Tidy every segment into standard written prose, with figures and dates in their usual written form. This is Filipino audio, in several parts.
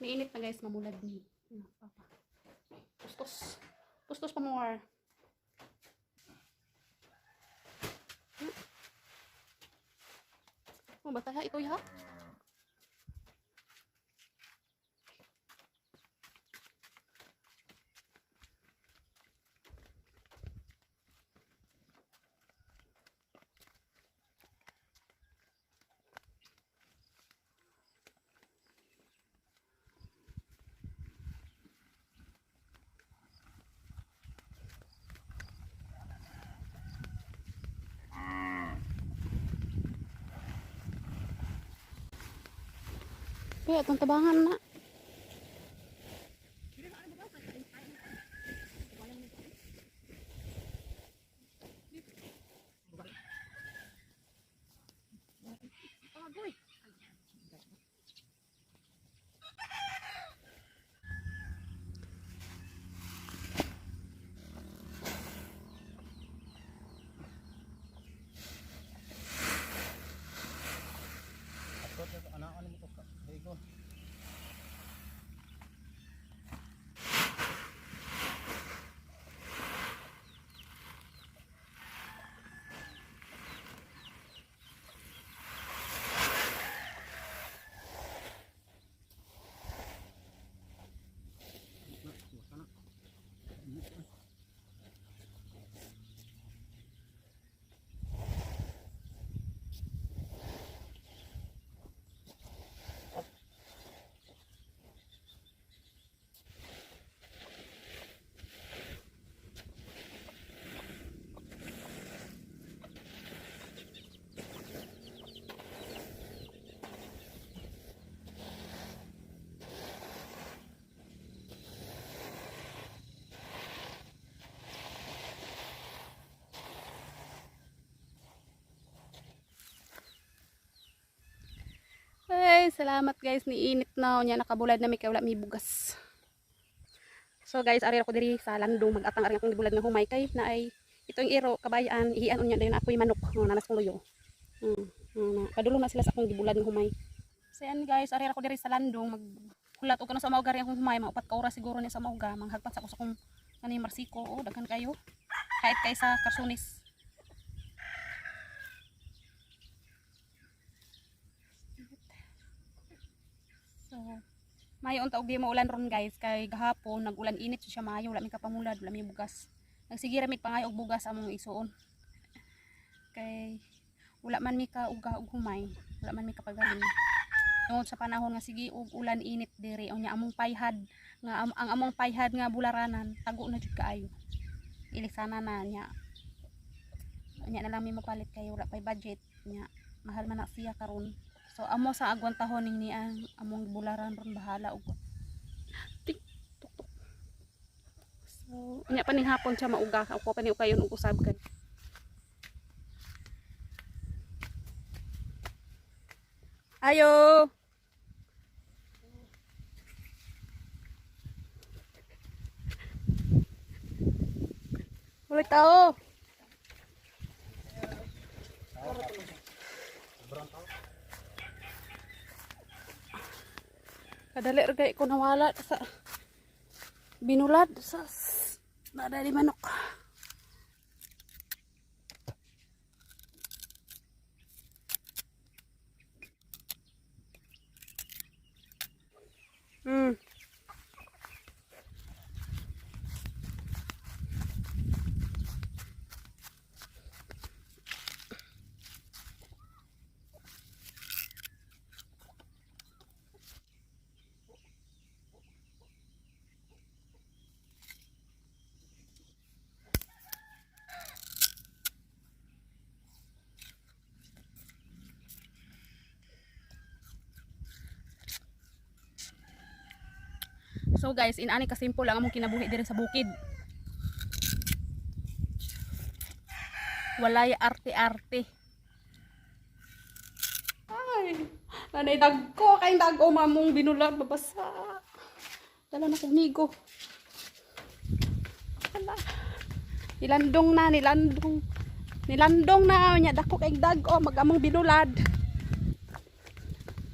Mainit na guys, mamulad ni. Papa. Pustos. Pustos pa more. Oh, bata ha, ito ha. Kaya itong tabangan na. Ay, salamat guys, niinit na nya nakabulad na may kay wala may bugas. So guys, ari ako diri sa landong mag-atang ari akong gibulad nga humay kay na ay itong iro kabayan ihian unya dayon ako'y manok nanas kong luyo. Padulong na sila sa akong gibulad nga humay. So yan guys, ari ako diri sa landong maghulat og kana sa mauga ri akong humay, mga 4 ka oras siguro ni sa mauga, manghagpat sa ko sa akong kani marsiko. Oh, daghan kayo. Kahit kay sa Karsunis. So, mayo unta og di mo ulan ron guys kay gahapon nag-ulan init siya mayo, wala mi kapamulad, wala mi bugas. Nagsigira mi pangayo og bugas among isuon. Kay wala man mi ka uga og humay, wala man mi kapagaling. Tungod sa panahon nga sige og ulan init diri unya among payhad nga ang among payhad nga bularanan tago na jud kaayo. Ilisana na nya. Unya na lang mi mapalit kay wala pay budget nya. Mahal man na siya karon. So amo sa agwantahon ning ni ang among bularan ron bahala og tik tuk tuk. So unya pa ning hapon siya mauga ako pa ni ukayon og usab kan. Ayo. Ulit tao. Kadali ragay ko nawala sa binulad sa nada di manok. So guys, inani ka simple lang among kinabuhi diri sa bukid. Walay arte-arte. Ay, nanay dagko kay dago mamong binulad babasa. Dala na kog nigo. Ala. Nilandong na, nilandong. Nilandong na nya dako kay dago magamong binulad.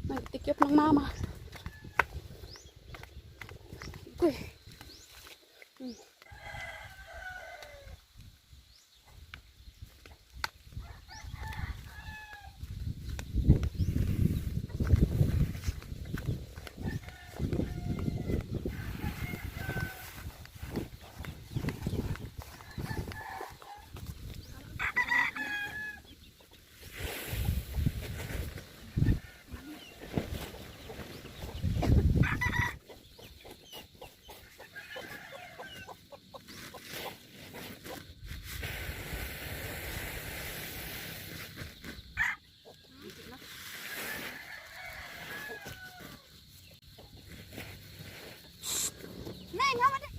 Nagtikyop ng mama. Kuy. Nay, ngawa na.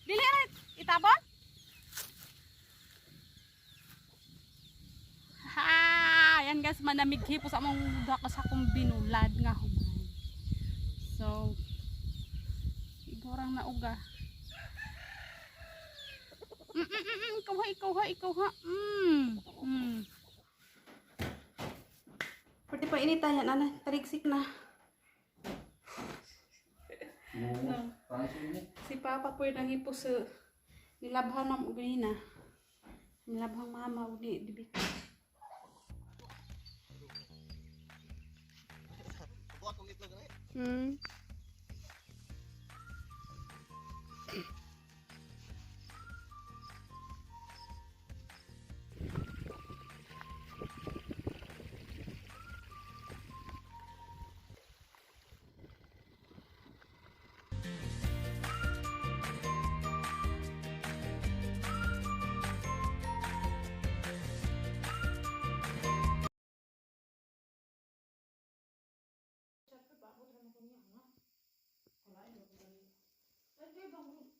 Dili ra itabon? Ha, yan guys, manamig hipo sa among dakas akong binulad nga humay. So, igorang nauga. Ikaw ha. Pwede pa initan yan, ana, tarigsik na. No. Si Papa po yung nangipo sa nilabhan ng uganina. Nilabhang mama o di bit. Bakit naman ko niya, ha? Wala, hindi ko ganyan. Ay, bang